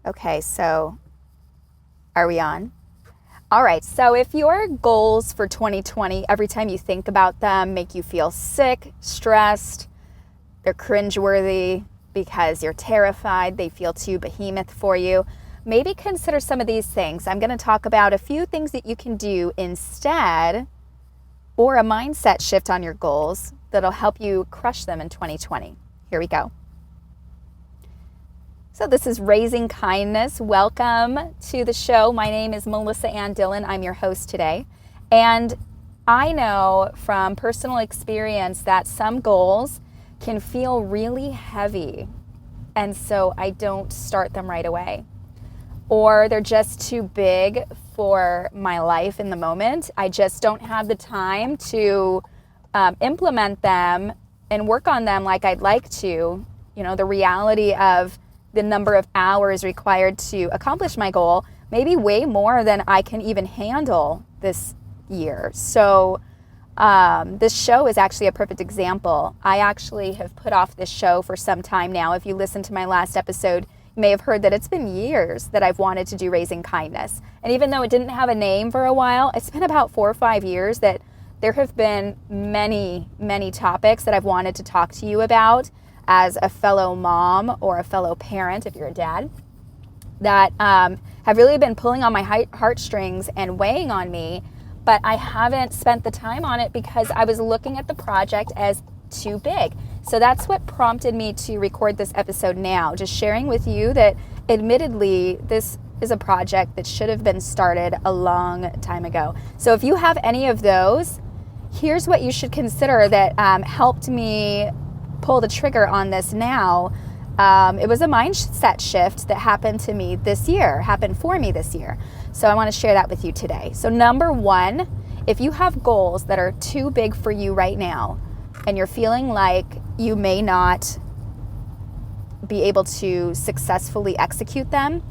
Okay, so are we on? All right, so if your goals for 2020, every time you think about them, make you feel sick, stressed, they're cringeworthy because you're terrified, they feel too behemoth for you, maybe consider some of these things. I'm going to talk about a few things that you can do instead, or a mindset shift on your goals that'll help you crush them in 2020. Here we go. So this is Raising Kindness. Welcome to the show. My name is Melissa Ann Dillon. I'm your host today. And I know from personal experience that some goals can feel really heavy. And so I don't start them right away. Or they're just too big for my life in the moment. I just don't have the time to implement them and work on them like I'd like to. You know, the reality of the number of hours required to accomplish my goal, maybe way more than I can even handle this year. So this show is actually a perfect example. I actually have put off this show for some time now. If you listened to my last episode, you may have heard that it's been years that I've wanted to do Raising Kindness. And even though it didn't have a name for a while, it's been about 4 or 5 years that there have been many, many topics that I've wanted to talk to you about as a fellow mom or a fellow parent, if you're a dad, that have really been pulling on my heartstrings and weighing on me, but I haven't spent the time on it because I was looking at the project as too big. So that's what prompted me to record this episode now, just sharing with you that admittedly, this is a project that should have been started a long time ago. So if you have any of those, here's what you should consider that helped me pull the trigger on this now. It was a mindset shift that happened for me this year. So I want to share that with you today. So number one, if you have goals that are too big for you right now, and you're feeling like you may not be able to successfully execute them,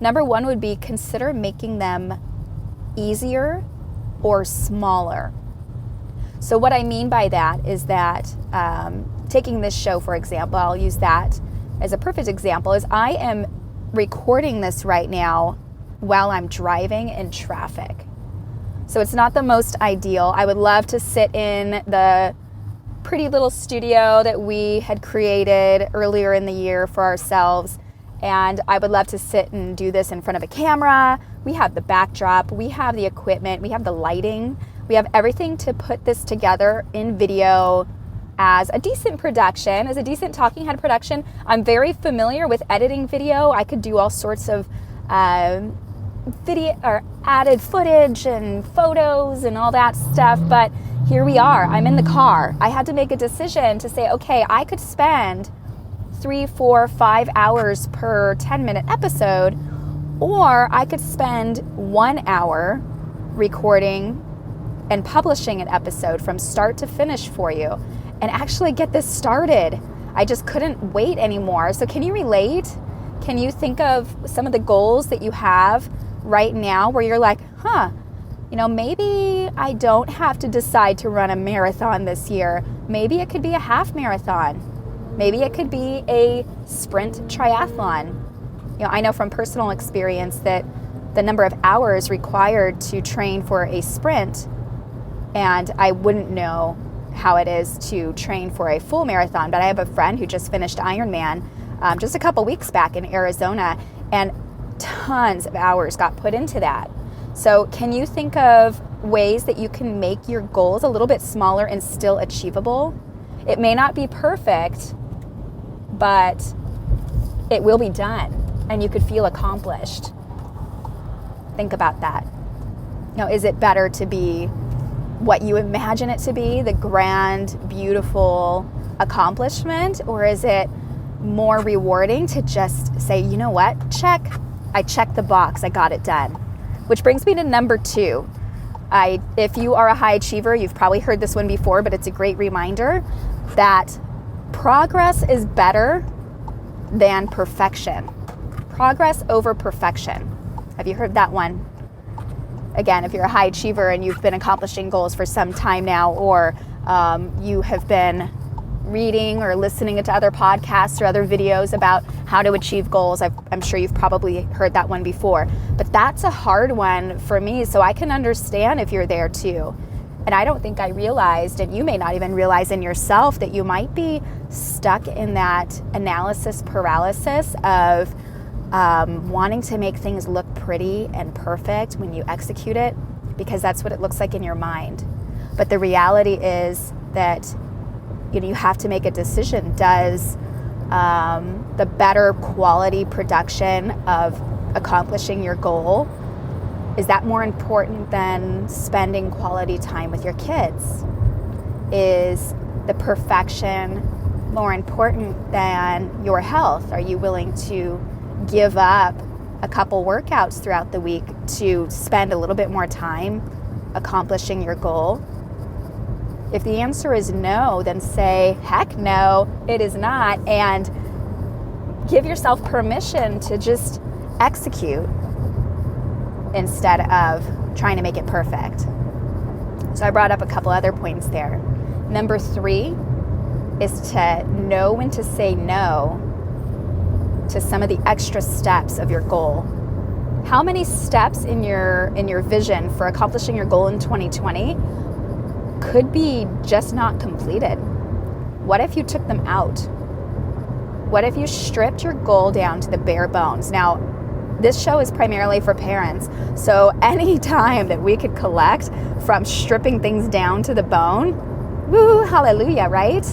number one would be consider making them easier or smaller. So what I mean by that is that taking this show, for example, I'll use that as a perfect example, is I am recording this right now while I'm driving in traffic. So it's not the most ideal. I would love to sit in the pretty little studio that we had created earlier in the year for ourselves, and I would love to sit and do this in front of a camera. We have the backdrop, we have the equipment, we have the lighting, we have everything to put this together in video as a decent production, as a decent talking head production. I'm very familiar with editing video. I could do all sorts of video or added footage and photos and all that stuff, but here we are. I'm in the car. I had to make a decision to say, okay, I could spend 3, 4, 5 hours per 10-minute episode, or I could spend 1 hour recording and publishing an episode from start to finish for you and actually get this started. I just couldn't wait anymore. So can you relate? Can you think of some of the goals that you have right now where you're like, maybe I don't have to decide to run a marathon this year. Maybe it could be a half marathon. Maybe it could be a sprint triathlon. I know from personal experience that the number of hours required to train for a sprint, and I wouldn't know how it is to train for a full marathon, but I have a friend who just finished Ironman just a couple weeks back in Arizona, and tons of hours got put into that. So can you think of ways that you can make your goals a little bit smaller and still achievable? It may not be perfect, but it will be done and you could feel accomplished. Think about that. Is it better to be what you imagine it to be, the grand, beautiful accomplishment, or is it more rewarding to just say, you know what, I checked the box, I got it done. Which brings me to number 2. If you are a high achiever, you've probably heard this one before, but it's a great reminder that progress is better than perfection. Progress over perfection. Have you heard that one? Again, if you're a high achiever and you've been accomplishing goals for some time now, or you have been reading or listening to other podcasts or other videos about how to achieve goals. I'm sure you've probably heard that one before, but that's a hard one for me, so I can understand if you're there too. And I don't think I realized, and you may not even realize in yourself, that you might be stuck in that analysis paralysis of wanting to make things look pretty and perfect when you execute it, because that's what it looks like in your mind. But the reality is that you have to make a decision. Does the better quality production of accomplishing your goal, is that more important than spending quality time with your kids? Is the perfection more important than your health? Are you willing to give up a couple workouts throughout the week to spend a little bit more time accomplishing your goal? If the answer is no, then say, heck no, it is not, and give yourself permission to just execute instead of trying to make it perfect. So I brought up a couple other points there. Number 3 is to know when to say no to some of the extra steps of your goal. How many steps in your vision for accomplishing your goal in 2020 could be just not completed? What if you took them out? What if you stripped your goal down to the bare bones? Now, this show is primarily for parents, so any time that we could collect from stripping things down to the bone, woo, hallelujah, right?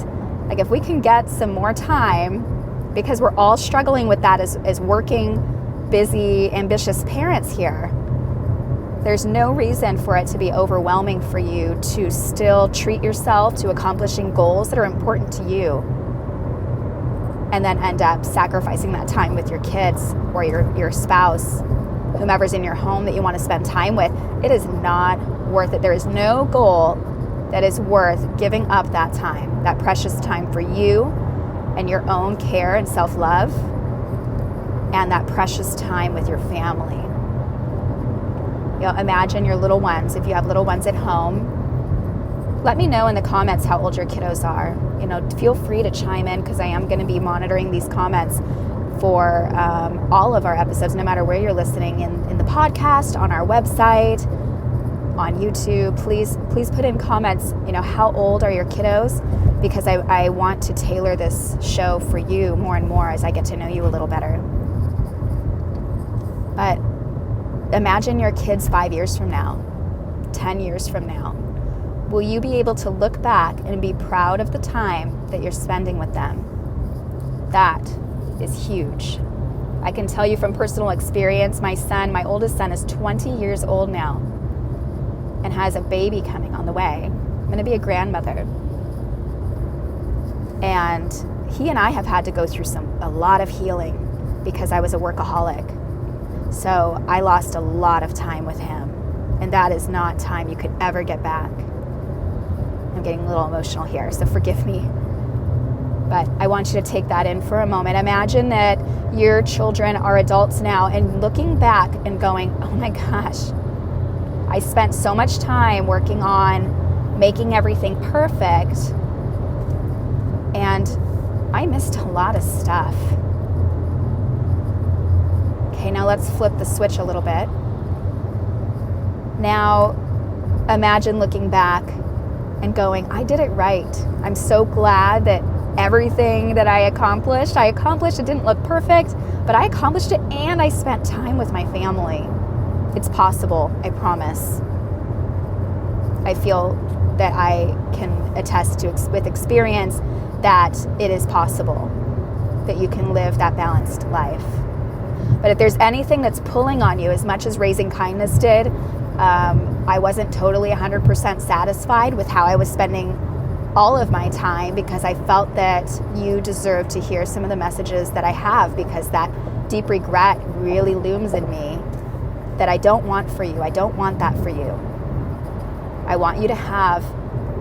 Like if we can get some more time, because we're all struggling with that as working, busy, ambitious parents here. There's no reason for it to be overwhelming for you to still treat yourself to accomplishing goals that are important to you, and then end up sacrificing that time with your kids or your spouse, whomever's in your home that you want to spend time with. It is not worth it. There is no goal that is worth giving up that time, that precious time for you and your own care and self-love, and that precious time with your family. Imagine your little ones. If you have little ones at home, let me know in the comments how old your kiddos are. Feel free to chime in, because I am going to be monitoring these comments for all of our episodes, no matter where you're listening, in the podcast, on our website, on YouTube. Please put in comments, how old are your kiddos? Because I want to tailor this show for you more and more as I get to know you a little better. But imagine your kids 5 years from now, 10 years from now. Will you be able to look back and be proud of the time that you're spending with them? That is huge. I can tell you from personal experience, my oldest son is 20 years old now and has a baby coming on the way. I'm going to be a grandmother. And he and I have had to go through a lot of healing because I was a workaholic. So I lost a lot of time with him, and that is not time you could ever get back. I'm getting a little emotional here, so forgive me. But I want you to take that in for a moment. Imagine that your children are adults now and looking back and going, oh my gosh, I spent so much time working on making everything perfect, and I missed a lot of stuff. Okay, now let's flip the switch a little bit. Now, imagine looking back and going, I did it right. I'm so glad that everything that I accomplished, it didn't look perfect, but I accomplished it, and I spent time with my family. It's possible, I promise. I feel that I can attest to, with experience, that it is possible that you can live that balanced life. But if there's anything that's pulling on you, as much as Raising Kindness did, I wasn't totally 100% satisfied with how I was spending all of my time, because I felt that you deserve to hear some of the messages that I have, because that deep regret really looms in me that I don't want for you. I don't want that for you. I want you to have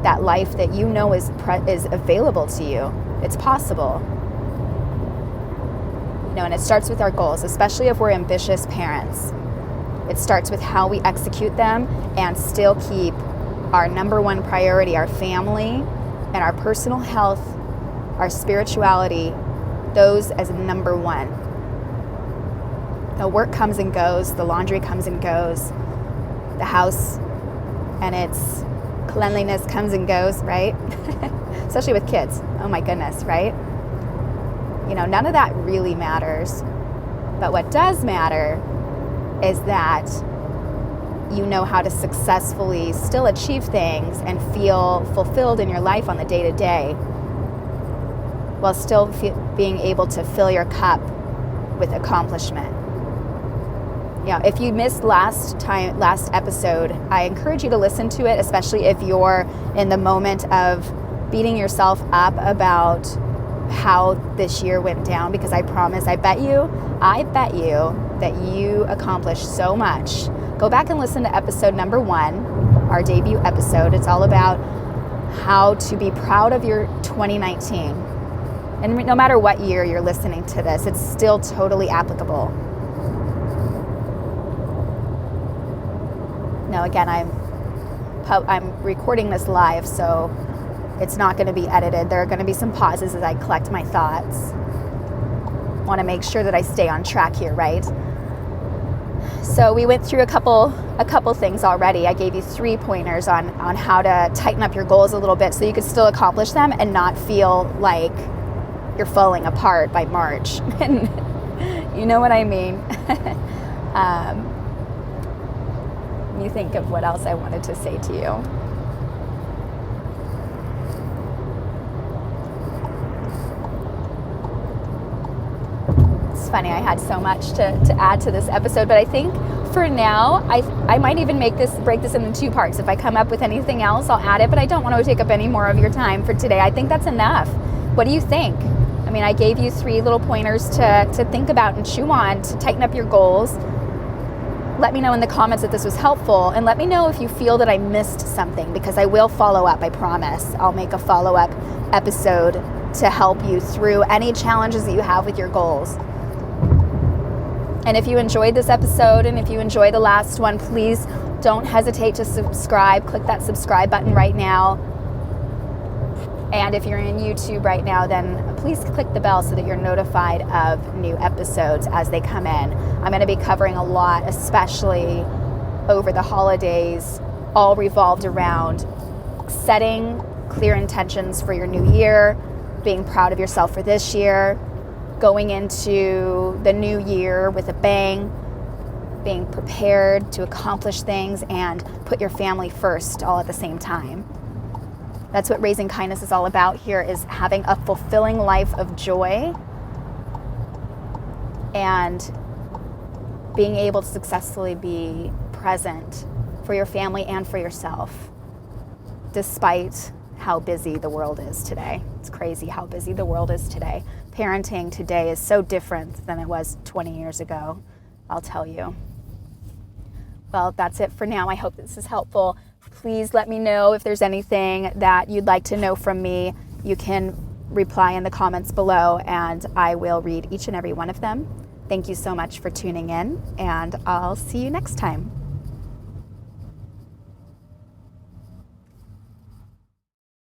that life that you know is available to you. It's possible. And it starts with our goals, especially if we're ambitious parents. It starts with how we execute them and still keep our number one priority, our family and our personal health our spirituality, those as number one. The work comes and goes, the laundry comes and goes, the house and its cleanliness comes and goes, right? Especially with kids. Oh my goodness, right? None of that really matters. But what does matter is that you know how to successfully still achieve things and feel fulfilled in your life on the day-to-day while still being able to fill your cup with accomplishment. If you missed last episode, I encourage you to listen to it, especially if you're in the moment of beating yourself up about how this year went down, because I bet you that you accomplished so much. Go back and listen to episode number 1, our debut episode. It's all about how to be proud of your 2019. And no matter what year you're listening to this, it's still totally applicable. Now, again, I'm recording this live, so it's not going to be edited. There are going to be some pauses as I collect my thoughts. I want to make sure that I stay on track here, right? So we went through a couple things already. I gave you 3 pointers on how to tighten up your goals a little bit so you could still accomplish them and not feel like you're falling apart by March. And you know what I mean? You think of what else I wanted to say to you. It's funny, I had so much to add to this episode, but I think for now, I might even break this into 2 parts. If I come up with anything else, I'll add it, but I don't want to take up any more of your time for today. I think that's enough. What do you think? I mean, I gave you 3 little pointers to think about and chew on to tighten up your goals. Let me know in the comments if this was helpful, and let me know if you feel that I missed something, because I will follow up, I promise. I'll make a follow-up episode to help you through any challenges that you have with your goals. And if you enjoyed this episode, and if you enjoyed the last one, please don't hesitate to subscribe. Click that subscribe button right now. And if you're in YouTube right now, then please click the bell so that you're notified of new episodes as they come in. I'm going to be covering a lot, especially over the holidays, all revolved around setting clear intentions for your new year, being proud of yourself for this year, going into the new year with a bang, being prepared to accomplish things and put your family first all at the same time. That's what Raising Kindness is all about here, is having a fulfilling life of joy and being able to successfully be present for your family and for yourself, despite how busy the world is today. It's crazy how busy the world is today. Parenting today is so different than it was 20 years ago, I'll tell you. Well, that's it for now. I hope this is helpful. Please let me know if there's anything that you'd like to know from me. You can reply in the comments below, and I will read each and every one of them. Thank you so much for tuning in, and I'll see you next time.